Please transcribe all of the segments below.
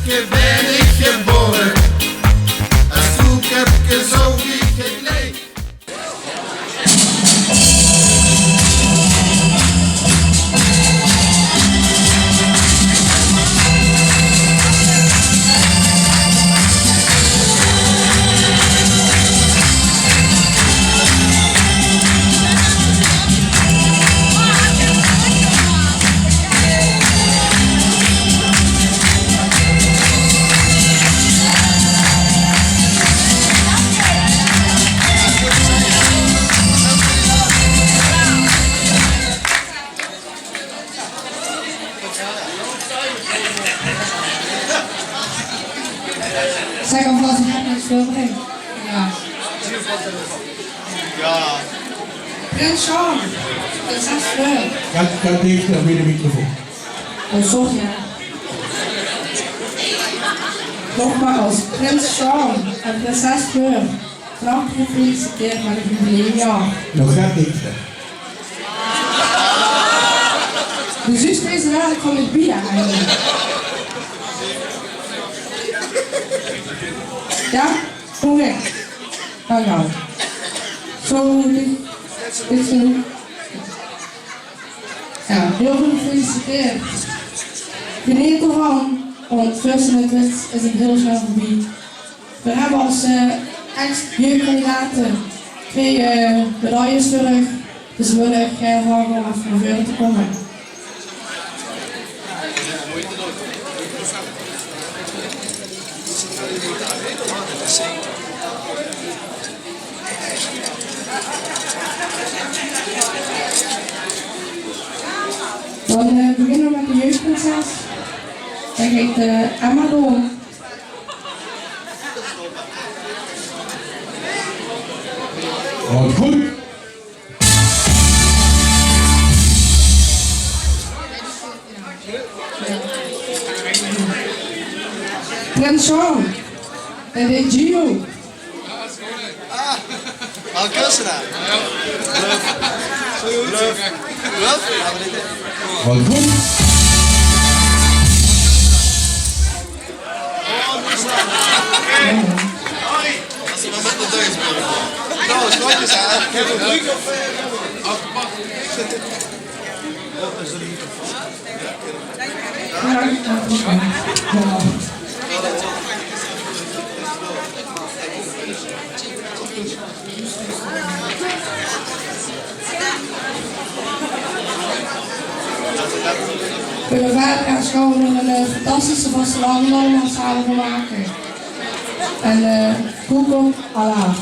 koelköpje ben ik geboren. Een koelköpje zo wie gekleed. Zeg alvast, ik heb niks voorbereid. Ja. Ja. Prins Jean, prinses Fleur. Gaat dichter weer de microfoon. Oh, sorry. Ja. Nogmaals, Prins Jean en prinses Fleur. Vanaf gefeliciteerd met het jubileumjaar. Nog gaat dichter. De zus is eigenlijk van het bier eigenlijk. Ja? Kom weg. Nou. Zo, dit is nu. Ja, heel goed gefeliciteerd. Geniet ervan, want first in het is het heel snel voorbij. We hebben als ex-jeugdkandidaten 2 medailles terug, dus we willen graag om even naar voren te komen. Dan beginnen we met de jeugdprinses. Dat heet Emma door. Wat goed. Prins Jean. Dat heet Gio. Al kussen daar. Bluff. Wat goed. Als we met de deur spelen. Nou, schotjes aan. Ik heb een druk of afgepakt. Dat is de microfoon. We willen verder gaan scholen en een fantastische vastelandland samen van maken. En Koelköp Allah.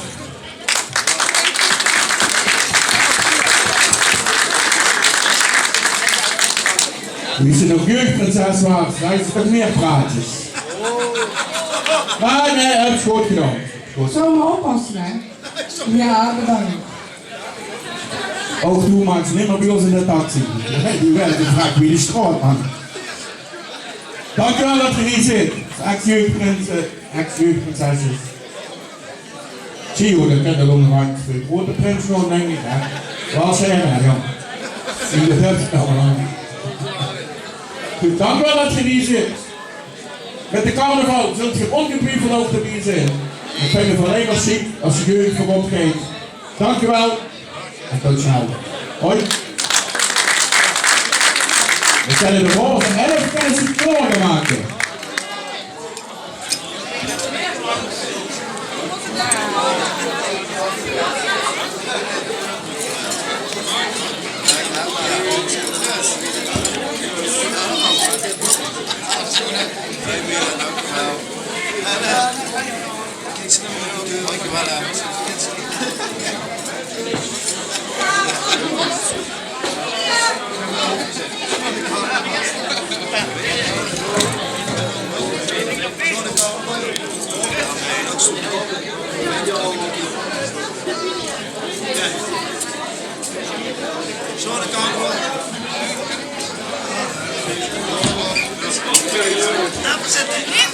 Wie ze nog jeugdprinses was, dan is het nog meer praatjes. Maar nee, heb ik goed gedaan. Zo maar oppassen, hè? Ja, bedankt. Ook toen maakt ze niet meer bij ons in de taxi. Die werd gevraagd wie die straat, man. Dankjewel dat je hier zit. Ex-jeugdprinsessen. Gio, dat kent er ook nog uit. De grote prins gewoon, denk ik, hè. Waar zijn we, jong? Zie je het allemaal. Goed, dankjewel dat je hier zit. Met de carnaval zult je ongetwijfeld ook erbij zijn. Ik vind het alleen maar ziek als je jeugd voorop geeft. Dankjewel. En tot snel. Hoi. We kunnen de morgen 11 mensen morgen maken. Zitten.